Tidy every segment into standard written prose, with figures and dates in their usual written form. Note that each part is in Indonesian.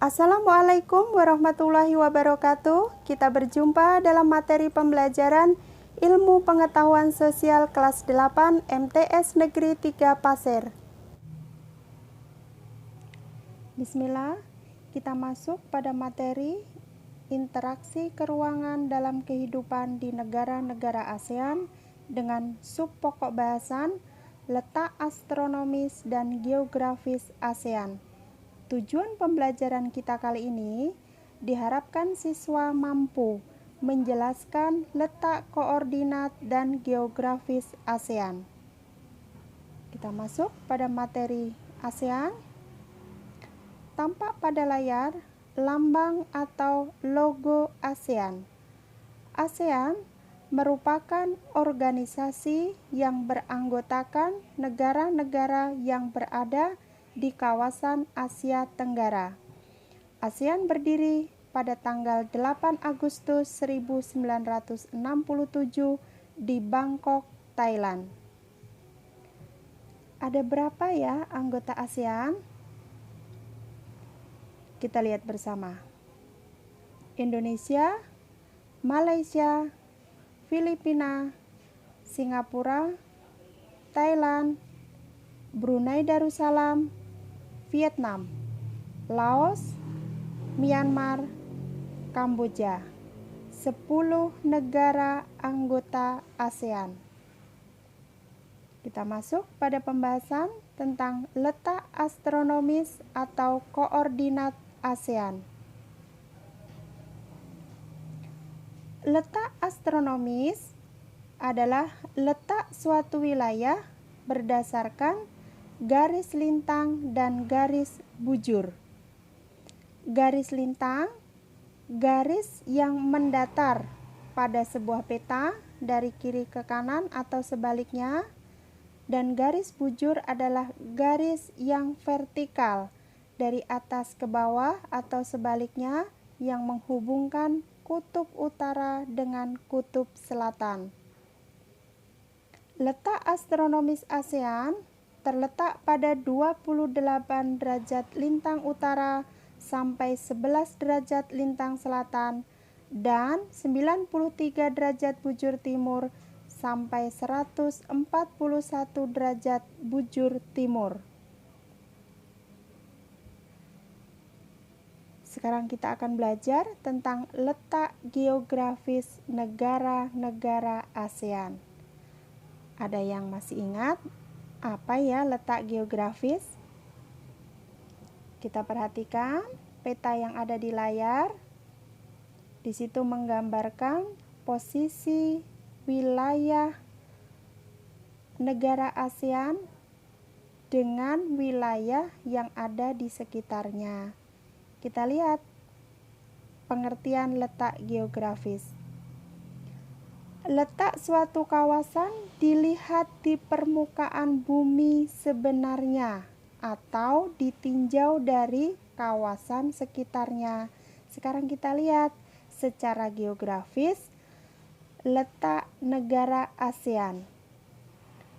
Assalamualaikum warahmatullahi wabarakatuh. Kita berjumpa dalam materi pembelajaran Ilmu Pengetahuan Sosial kelas 8 MTS Negeri 3 Pasir. Bismillah, kita masuk pada materi interaksi keruangan dalam kehidupan di negara-negara ASEAN dengan subpokok bahasan letak astronomis dan geografis ASEAN. Tujuan pembelajaran kita kali ini diharapkan siswa mampu menjelaskan letak koordinat dan geografis ASEAN. Kita masuk pada materi ASEAN. Tampak pada layar lambang atau logo ASEAN. ASEAN merupakan organisasi yang beranggotakan negara-negara yang berada di kawasan Asia Tenggara. ASEAN berdiri pada tanggal 8 Agustus 1967 di Bangkok, Thailand. Ada berapa ya anggota ASEAN? Kita lihat bersama. Indonesia, Malaysia, Filipina, Singapura, Thailand, Brunei Darussalam, Vietnam, Laos, Myanmar, Kamboja. 10 negara anggota ASEAN. Kita masuk pada pembahasan tentang letak astronomis atau koordinat ASEAN. Letak astronomis adalah letak suatu wilayah berdasarkan garis lintang dan garis bujur. Garis lintang, garis yang mendatar pada sebuah peta dari kiri ke kanan atau sebaliknya, dan garis bujur adalah garis yang vertikal dari atas ke bawah atau sebaliknya yang menghubungkan kutub utara dengan kutub selatan. Letak astronomis ASEAN terletak pada 28 derajat lintang utara sampai 11 derajat lintang selatan dan 93 derajat bujur timur sampai 141 derajat bujur timur. Sekarang kita akan belajar tentang letak geografis negara-negara ASEAN. Ada yang masih ingat apa ya letak geografis? Kita perhatikan peta yang ada di layar. Di situ menggambarkan posisi wilayah negara ASEAN dengan wilayah yang ada di sekitarnya. Kita lihat pengertian letak geografis. Letak suatu kawasan dilihat di permukaan bumi sebenarnya atau ditinjau dari kawasan sekitarnya. Sekarang kita lihat secara geografis letak negara ASEAN.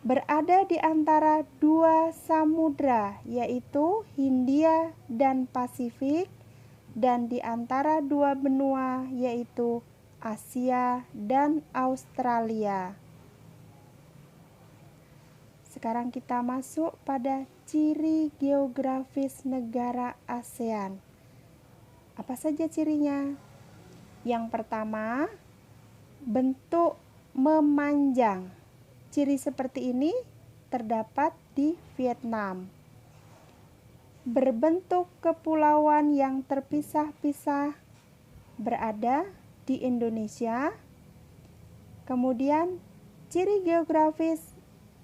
Berada di antara dua samudra, yaitu Hindia dan Pasifik, dan di antara dua benua, yaitu Asia dan Australia. Sekarang kita masuk pada ciri geografis negara ASEAN. Apa saja cirinya? Yang pertama, bentuk memanjang. Ciri seperti ini terdapat di Vietnam. Berbentuk kepulauan yang terpisah-pisah berada di Indonesia. Kemudian ciri geografis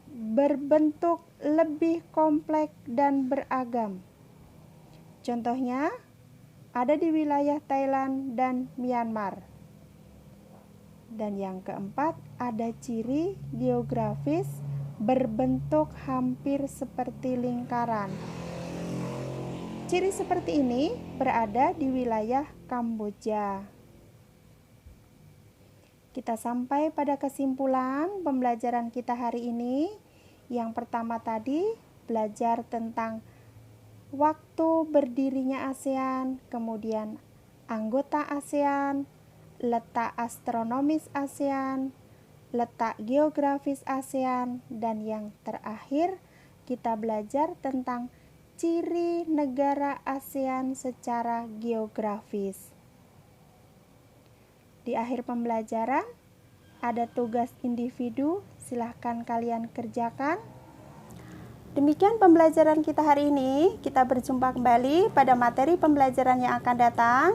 berbentuk lebih kompleks dan beragam. Contohnya ada di wilayah Thailand dan Myanmar. Dan yang keempat, ada ciri geografis berbentuk hampir seperti lingkaran. Ciri seperti ini berada di wilayah Kamboja. Kita sampai pada kesimpulan pembelajaran kita hari ini. Yang pertama tadi belajar tentang waktu berdirinya ASEAN, kemudian anggota ASEAN, letak astronomis ASEAN, letak geografis ASEAN, dan yang terakhir kita belajar tentang ciri negara ASEAN secara geografis. Di akhir pembelajaran ada tugas individu, silahkan kalian kerjakan. Demikian pembelajaran kita hari ini. Kita berjumpa kembali pada materi pembelajaran yang akan datang.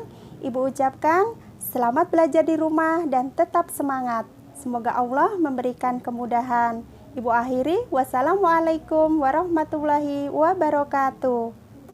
Ibu ucapkan selamat belajar di rumah dan tetap semangat. Semoga Allah memberikan kemudahan. Ibu akhiri, wassalamualaikum warahmatullahi wabarakatuh.